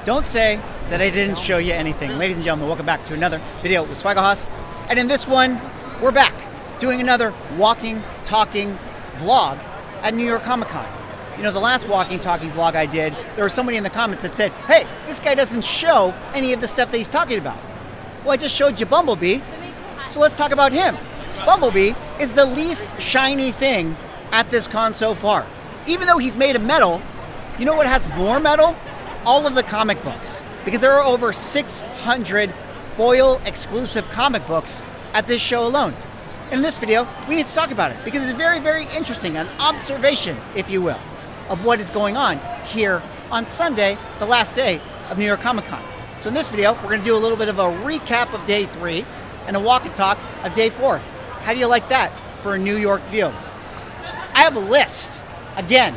Don't say that I didn't show you anything. Ladies and gentlemen, welcome back to another video with Swagahas. And in this one, we're back doing another walking, talking vlog at New York Comic Con. You know, the last walking, talking vlog I did, there was somebody in the comments that said, hey, this guy doesn't show any of the stuff that he's talking about. Well, I just showed you Bumblebee, so let's talk about him. Bumblebee is the least shiny thing at this con so far. Even though he's made of metal, you know what has more metal? All of the comic books. Because there are over 600 foil exclusive comic books at this show alone. And in this video, we need to talk about it because it's very, very interesting, an observation, if you will, of what is going on here on Sunday, the last day of New York Comic Con. So in this video, we're gonna do a little bit of a recap of day 3 and a walk and talk of day 4. How do you like that for a New York view? I have a list, again,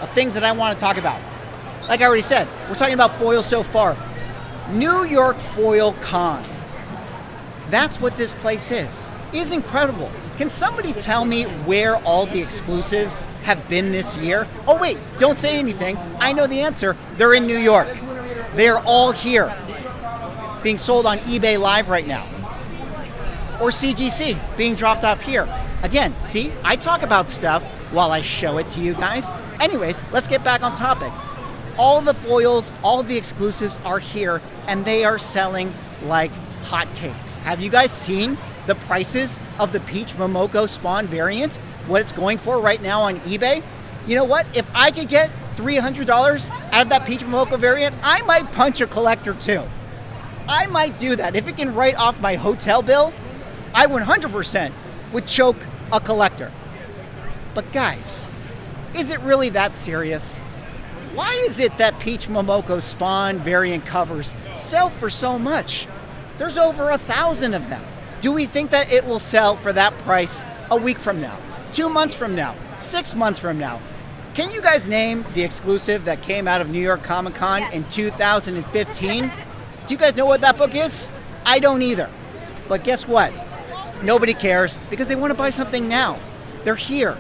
of things that I want to talk about. Like I already said, we're talking about foil so far. New York Foil Con. That's what this place is. It's incredible. Can somebody tell me where all the exclusives have been this year? Oh wait, don't say anything. I know the answer. They're in New York. They're all here, being sold on eBay Live right now. Or CGC, being dropped off here. Again, see, I talk about stuff while I show it to you guys. Anyways, let's get back on topic. All the foils, all the exclusives are here, and they are selling like hotcakes. Have you guys seen the prices of the Peach Momoko Spawn variant? What it's going for right now on eBay? You know what? If I could get $300 out of that Peach Momoko variant, I might punch a collector too. I might do that. If it can write off my hotel bill, I 100% would choke a collector. But guys, is it really that serious? Why is it that Peach Momoko Spawn variant covers sell for so much? There's over 1,000 of them. Do we think that it will sell for that price a week from now, 2 months from now, 6 months from now? Can you guys name the exclusive that came out of New York Comic Con in 2015? Do you guys know what that book is? I don't either. But guess what? Nobody cares because they want to buy something now. They're here.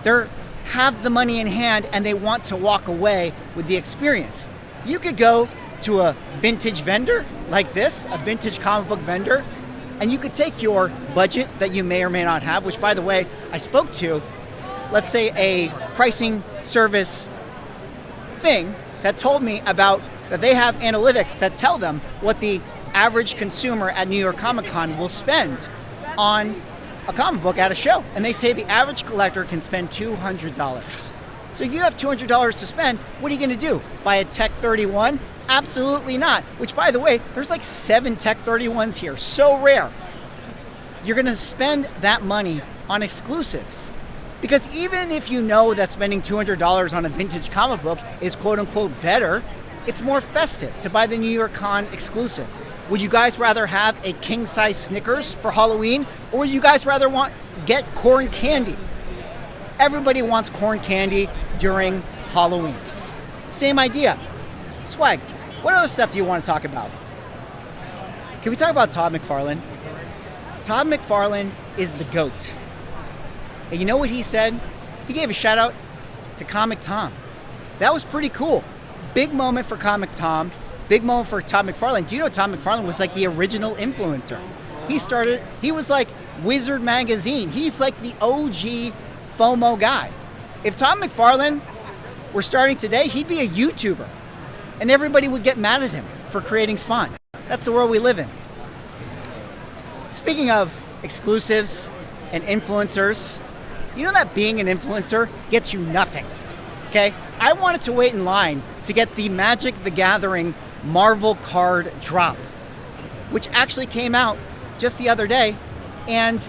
They have the money in hand and they want to walk away with the experience. You could go to a vintage vendor like this, a vintage comic book vendor, and you could take your budget that you may or may not have, which by the way, I spoke to, let's say a pricing service thing that told me about that they have analytics that tell them what the average consumer at New York Comic Con will spend on a comic book at a show. And they say the average collector can spend $200. So if you have $200 to spend, what are you gonna do? Buy a Tech 31? Absolutely not. Which by the way, there's like 7 Tech 31s here, so rare. You're gonna spend that money on exclusives. Because even if you know that spending $200 on a vintage comic book is quote unquote better, it's more festive to buy the New York Con exclusive. Would you guys rather have a king-size Snickers for Halloween, or would you guys rather get corn candy? Everybody wants corn candy during Halloween. Same idea. Swag, what other stuff do you want to talk about? Can we talk about Todd McFarlane? Todd McFarlane is the GOAT. And you know what he said? He gave a shout out to Comic Tom. That was pretty cool. Big moment for Comic Tom. Big moment for Todd McFarlane. Do you know Todd McFarlane was like the original influencer? He was like Wizard Magazine. He's like the OG FOMO guy. If Todd McFarlane were starting today, he'd be a YouTuber. And everybody would get mad at him for creating Spawn. That's the world we live in. Speaking of exclusives and influencers, you know that being an influencer gets you nothing, okay? I wanted to wait in line to get the Magic the Gathering Marvel card drop, which actually came out just the other day and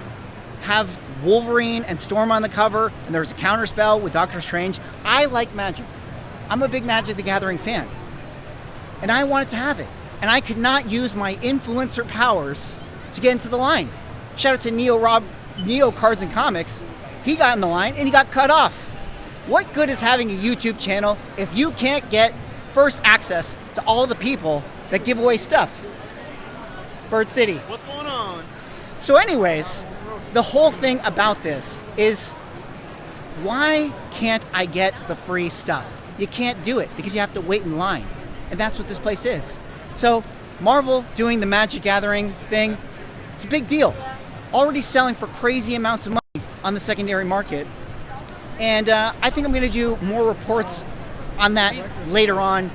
have Wolverine and Storm on the cover, and there's a counterspell with Doctor Strange. I like Magic. I'm a big Magic the Gathering fan, and I wanted to have it, and I could not use my influencer powers to get into the line. Shout out to Neo Cards and Comics. He got in the line and he got cut off. What good is having a YouTube channel if you can't get first access to all the people that give away stuff? Bird City. What's going on? So anyways, the whole thing about this is, why can't I get the free stuff? You can't do it because you have to wait in line. And that's what this place is. So Marvel doing the Magic Gathering thing, it's a big deal. Already selling for crazy amounts of money on the secondary market. And I think I'm going to do more reports on that later on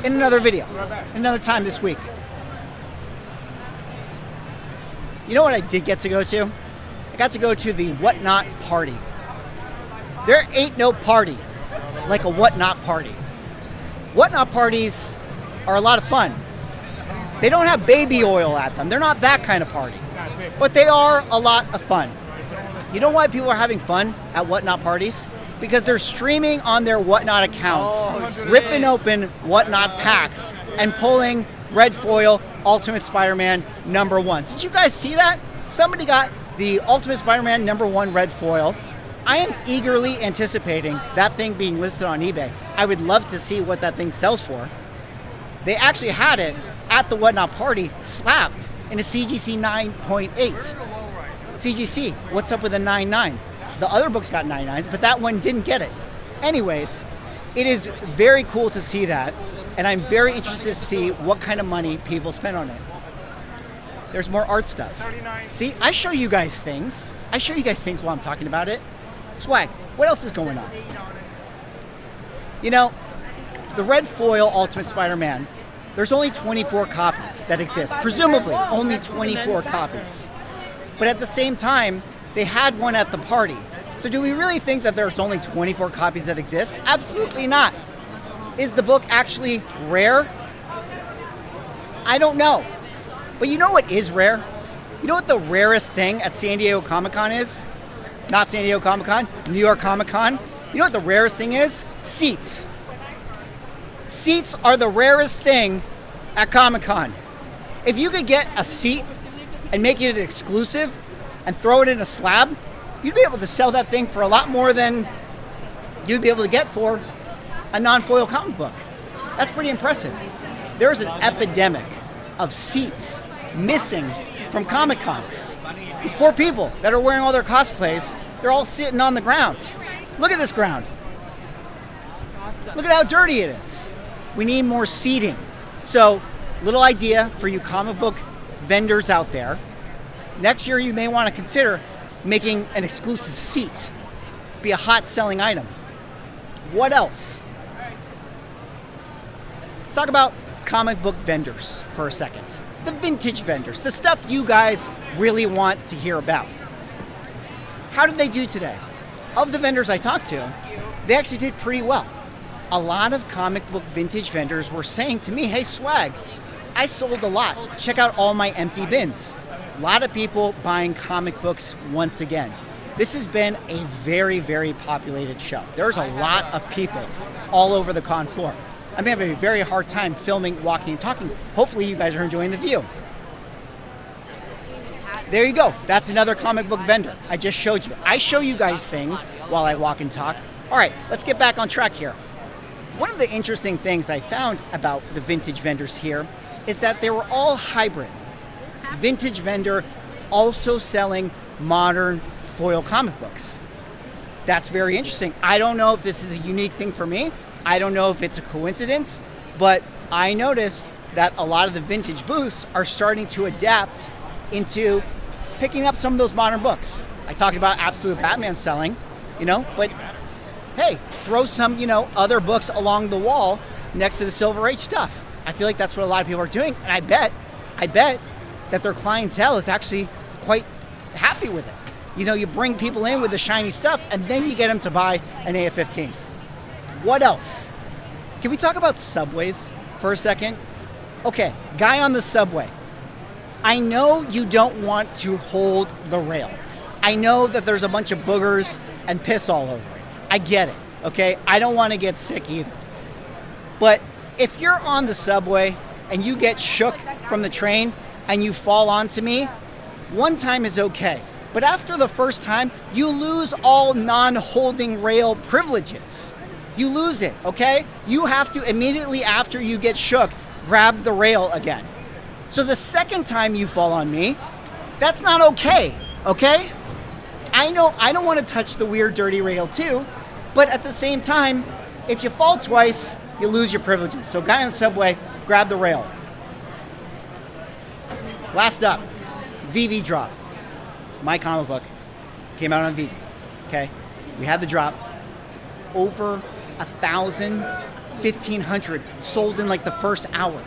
in another video, another time this week. You know what I did get to go to? I got to go to the Whatnot party. There ain't no party like a Whatnot party. Whatnot parties are a lot of fun. They don't have baby oil at them. They're not that kind of party. But they are a lot of fun. You know why people are having fun at Whatnot parties? Because they're streaming on their Whatnot accounts, ripping open Whatnot packs, and pulling red foil Ultimate Spider-Man #1. Did you guys see that? Somebody got the Ultimate Spider-Man #1 red foil. I am eagerly anticipating that thing being listed on eBay. I would love to see what that thing sells for. They actually had it at the Whatnot party slapped in a CGC 9.8. CGC, what's up with a 9.9? The other books got 9.9s, but that one didn't get it. Anyways, it is very cool to see that, and I'm very interested to see what kind of money people spend on it. There's more art stuff. See, I show you guys things. I show you guys things while I'm talking about it. Swag, what else is going on? You know, the red foil Ultimate Spider-Man, there's only 24 copies that exist. Presumably, only 24 copies. But at the same time, they had one at the party. So do we really think that there's only 24 copies that exist? Absolutely not. Is the book actually rare? I don't know. But you know what is rare? You know what the rarest thing at San Diego Comic-Con is? Not San Diego Comic-Con, New York Comic-Con. You know what the rarest thing is? Seats. Seats are the rarest thing at Comic-Con. If you could get a seat and make it exclusive and throw it in a slab, you'd be able to sell that thing for a lot more than you'd be able to get for a non-foil comic book. That's pretty impressive. There's an epidemic of seats missing from Comic Cons. These poor people that are wearing all their cosplays, they're all sitting on the ground. Look at this ground. Look at how dirty it is. We need more seating. So, little idea for you comic book vendors out there. Next year you may want to consider making an exclusive seat. Be a hot selling item. What else? Let's talk about comic book vendors for a second. The vintage vendors, the stuff you guys really want to hear about. How did they do today? Of the vendors I talked to, they actually did pretty well. A lot of comic book vintage vendors were saying to me, hey Swag, I sold a lot. Check out all my empty bins. A lot of people buying comic books once again. This has been a very, very populated show. There's a lot of people all over the con floor. I'm having a very hard time filming, walking, and talking. Hopefully you guys are enjoying the view. There you go. That's another comic book vendor. I just showed you. I show you guys things while I walk and talk. All right, let's get back on track here. One of the interesting things I found about the vintage vendors here is that they were all hybrid. Vintage vendor also selling modern foil comic books. That's very interesting. I don't know if this is a unique thing for me. I don't know if it's a coincidence, but I noticed that a lot of the vintage booths are starting to adapt into picking up some of those modern books. I talked about Absolute Batman selling, but hey, throw some, other books along the wall next to the Silver Age stuff. I feel like that's what a lot of people are doing, and I bet that their clientele is actually quite happy with it. You bring people in with the shiny stuff, and then you get them to buy an AF-15. What else? Can we talk about subways for a second? Okay, guy on the subway. I know you don't want to hold the rail. I know that there's a bunch of boogers and piss all over it. I get it, okay? I don't want to get sick either. But if you're on the subway and you get shook from the train and you fall onto me, one time is okay. But after the first time, you lose all non-holding rail privileges. You lose it, okay? You have to, immediately after you get shook, grab the rail again. So the second time you fall on me, that's not okay, okay? I know I don't want to touch the weird, dirty rail too, but at the same time, if you fall twice, you lose your privileges. So guy on the subway, grab the rail. Last up, VV drop. My comic book came out on VV, okay? We had the drop. Over 1,000, 1,500 sold in like the first hour.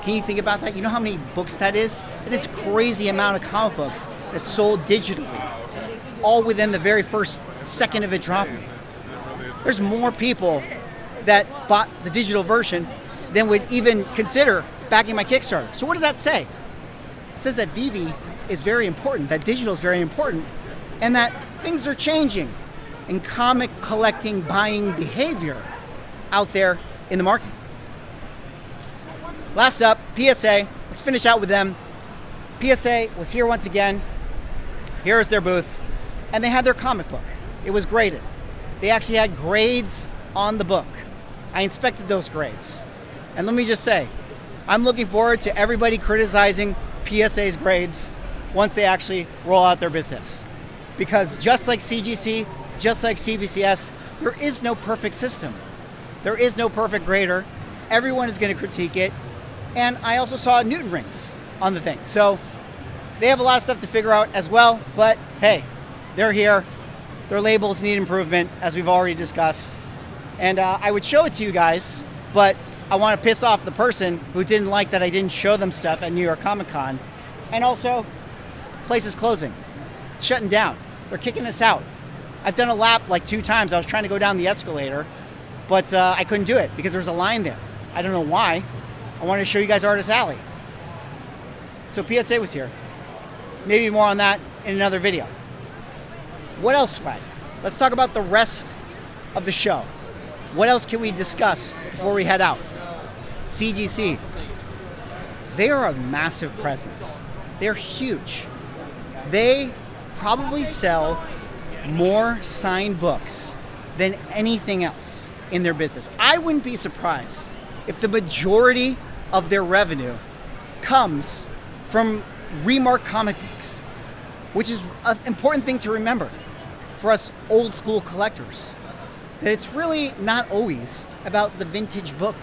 Can you think about that? You know how many books that is? It is a crazy amount of comic books that sold digitally, all within the very first second of it dropping. There's more people that bought the digital version than would even consider backing my Kickstarter. So what does that say? It says that VV is very important, that digital is very important, and that things are changing in comic collecting buying behavior out there in the market. Last up, PSA. Let's finish out with them. PSA was here once again. Here's their booth. And they had their comic book. It was graded. They actually had grades on the book. I inspected those grades. And let me just say, I'm looking forward to everybody criticizing PSA's grades once they actually roll out their business. Because just like CGC, just like CBCS, there is no perfect system. There is no perfect grader. Everyone is going to critique it. And I also saw Newton rings on the thing. So they have a lot of stuff to figure out as well. But hey, they're here. Their labels need improvement, as we've already discussed. And I would show it to you guys, but I want to piss off the person who didn't like that I didn't show them stuff at New York Comic Con. And also, place is closing. It's shutting down. They're kicking us out. I've done a lap like 2 times. I was trying to go down the escalator, but I couldn't do it because there was a line there. I don't know why. I wanted to show you guys Artist Alley. So PSA was here. Maybe more on that in another video. What else, Swag? Let's talk about the rest of the show. What else can we discuss before we head out? CGC. They are a massive presence. They're huge. They probably sell more signed books than anything else in their business. I wouldn't be surprised if the majority of their revenue comes from remarked comic books, which is an important thing to remember for us old school collectors. That it's really not always about the vintage book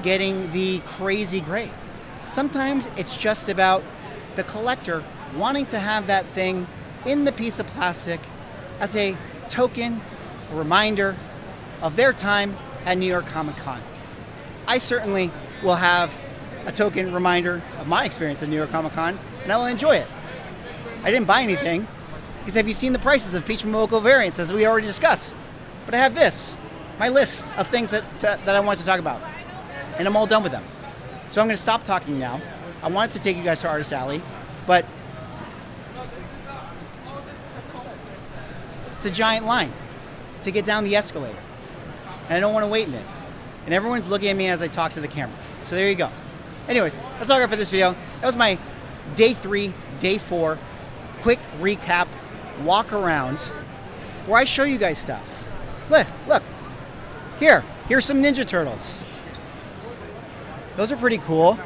getting the crazy grade. Sometimes it's just about the collector wanting to have that thing in the piece of plastic as a token, a reminder of their time at New York Comic Con. I certainly will have a token reminder of my experience at New York Comic Con, and I will enjoy it. I didn't buy anything, because have you seen the prices of Peach Momoko variants, as we already discussed? But I have this, my list of things that I want to talk about, and I'm all done with them. So I'm going to stop talking now. I wanted to take you guys to Artist Alley, but it's a giant line to get down the escalator, and I don't want to wait in it. And everyone's looking at me as I talk to the camera. So there you go. Anyways, that's all I got for this video. That was my day 3, day 4, quick recap, walk around, where I show you guys stuff. Look. Here's some Ninja Turtles. Those are pretty cool.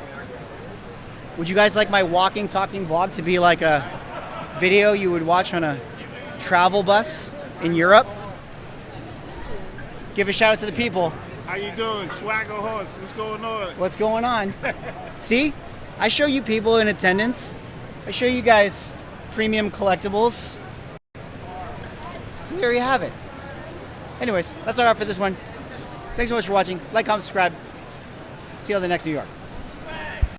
Would you guys like my walking, talking vlog to be like a video you would watch on a travel bus in Europe? Give a shout out to the people. How you doing? Swagger Horse, what's going on? What's going on? See? I show you people in attendance. I show you guys premium collectibles. So there you have it. Anyways, that's all I got for this one. Thanks so much for watching. Like, comment, subscribe. See you on the next New York.